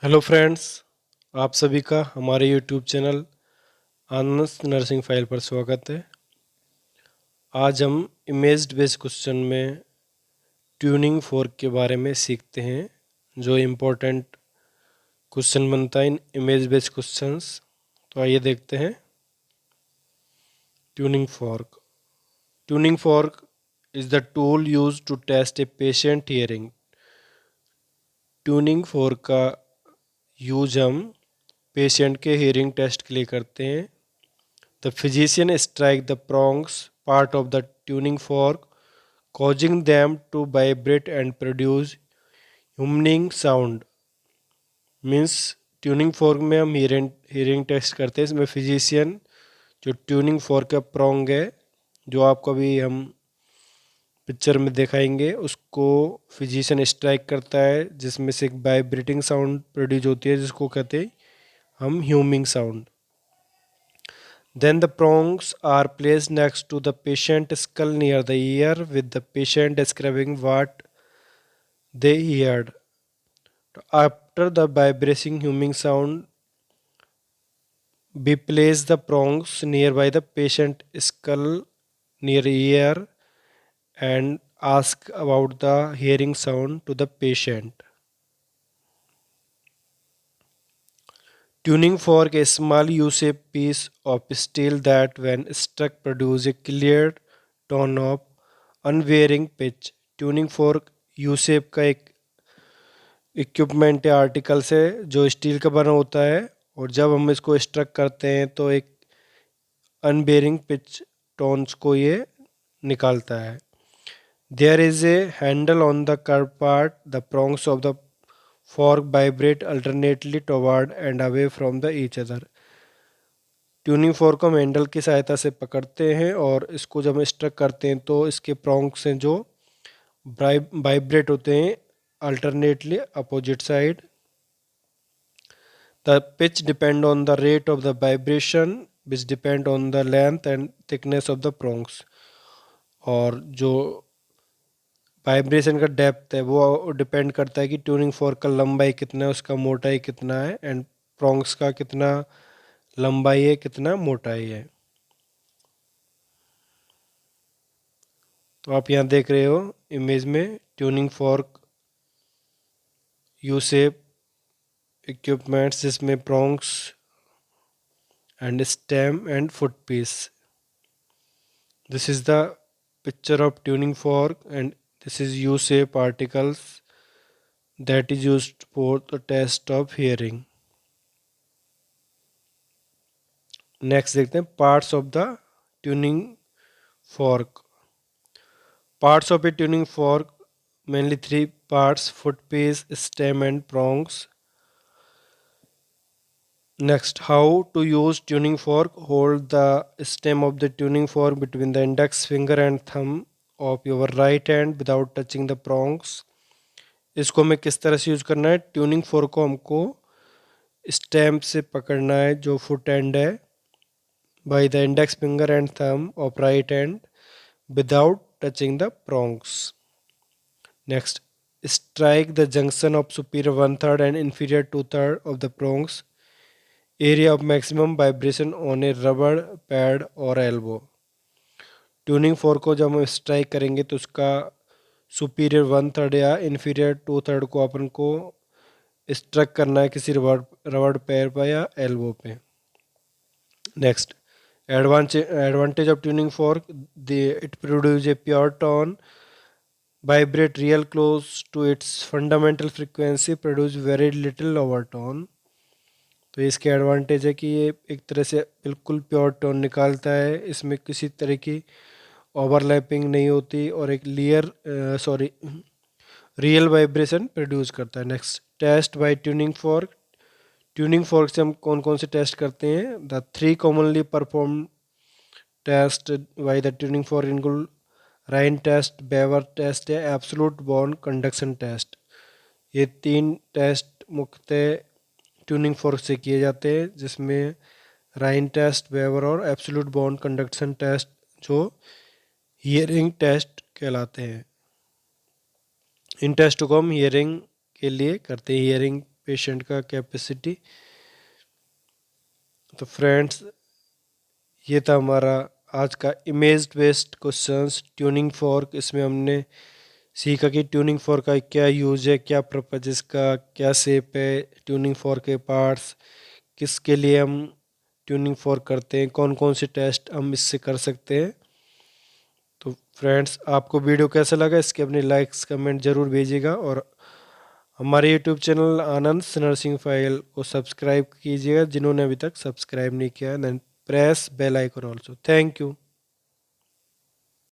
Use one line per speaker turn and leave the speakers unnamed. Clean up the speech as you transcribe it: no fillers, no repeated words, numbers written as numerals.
Hello friends, आप सभी का हमारे YouTube channel Anand nursing file पर स्वागत है। आज हम इमेज बेस्ड क्वेश्चन में ट्यूनिंग फोर्क के बारे में सीखते हैं, जो इम्पोर्टेंट क्वेश्चन बनता है इन इमेज बेस्ड क्वेश्चंस। तो आइए देखते हैं। Tuning fork is the tool use to test a patient hearing. Tuning fork का यूज हम पेशेंट के हियरिंग टेस्ट के लिए करते हैं। The physician strike the prongs part of the tuning fork, causing them to vibrate and produce humming sound. Means tuning fork में हम hearing test करते हैं। इसमें फिजिशियन जो ट्यूनिंग फोर्क का प्रोंग है, जो आपको अभी हम पिक्चर में दिखाएंगे, उसको फिजिशियन स्ट्राइक करता है, जिसमें से एक वाइब्रेटिंग साउंड प्रोड्यूस होती है, जिसको कहते हैं हम humming sound. Then the prongs are placed next to the patient's skull near the ear, with the patient describing what they heard. After the vibrating humming sound, we place the prongs nearby the patient's skull near ear and ask about the hearing sound to the patient. Tuning fork, a small U-shaped piece of steel that when struck produces a clear tone of unvarying pitch. Tuning fork U shape का एक equipment है, article से, जो steel का बना होता है, और जब हम इसको स्ट्रक करते हैं तो एक अनवेरिंग पिच टोन्स को ये निकालता है। There is a handle on the curve part, the prongs of the fork vibrate alternately toward and away from the each other. Tuning fork को हम हैंडल की सहायता से पकड़ते हैं और इसको जब हम स्ट्रक करते हैं तो इसके प्रोंग्स हैं जो वाइब्रेट होते हैं alternately opposite side. The pitch depend on the rate of the vibration which depend on the length and thickness of the prongs. और जो वाइब्रेशन का डेप्थ है वो डिपेंड करता है कि ट्यूनिंग फोर्क का लंबाई कितना है, उसका मोटाई कितना है, एंड प्रोंग्स का कितना लंबाई है, कितना मोटाई है। तो आप यहाँ देख रहे हो इमेज में tuning fork U shape equipments, जिसमें prongs and stem and foot piece. This is the picture of tuning fork and this is U shape articles that is used for the test of hearing. Next देखते हैं parts of the tuning fork. Parts of a tuning fork, mainly three parts: foot piece, stem and prongs. Next, how to use tuning fork. Hold the stem of the tuning fork between the index finger and thumb of your right hand without touching the prongs. इसको हमें किस तरह से use करना है? Tuning fork को हमको stem से पकड़ना है, जो फुट एंड है, by the index finger and thumb of right hand without touching the prongs. Next, strike the junction of superior 1/3 and inferior 2/3 of the prongs. Area of maximum vibration on a rubber pad or elbow. Tuning fork को जब हम strike करेंगे तो उसका superior 1/3 या inferior 2/3 को अपन को struck करना है किसी रबड़ पैर पर या एल्बो पे। Next, advantage of tuning fork, it produces a pure tone, vibrate real close to its fundamental frequency, produce very little overtone. तो इसके एडवांटेज है कि ये एक तरह से बिल्कुल प्योर टोन निकालता है, इसमें किसी तरह की ओवरलैपिंग नहीं होती, और एक रियल वाइब्रेशन प्रोड्यूस करता है। Next, test by tuning fork. Tuning fork से हम कौन कौन से टेस्ट करते हैं? The 3 commonly perform test by the tuning fork include Rinne test, Weber test या एब्सोल्यूट बॉन्ड कंडक्शन टेस्ट। ये 3 टेस्ट मुख्यतः ट्यूनिंग फोर्क से किए जाते हैं, जिसमें राइन टेस्ट, बेवर और एब्सोल्यूट बॉन्ड कंडक्शन टेस्ट जो हियरिंग टेस्ट कहलाते हैं। इन टेस्ट को हम हियरिंग के लिए करते हैं, हियरिंग पेशेंट का कैपेसिटी। तो फ्रेंड्स, ये था हमारा आज का image based questions tuning fork. इसमें हमने सीखा कि ट्यूनिंग फॉर्क का क्या यूज है, क्या पर्पज इसका, क्या शेप है ट्यूनिंग फॉर्क के पार्ट्स, किसके लिए हम ट्यूनिंग फॉर्क करते हैं, कौन कौन से टेस्ट हम इससे कर सकते हैं। तो फ्रेंड्स, आपको वीडियो कैसा लगा इसके अपने लाइक्स कमेंट ज़रूर भेजिएगा, और हमारे YouTube channel Anand nursing file को सब्सक्राइब कीजिएगा जिन्होंने अभी तक सब्सक्राइब नहीं किया है। Then press bell icon also. Thank you.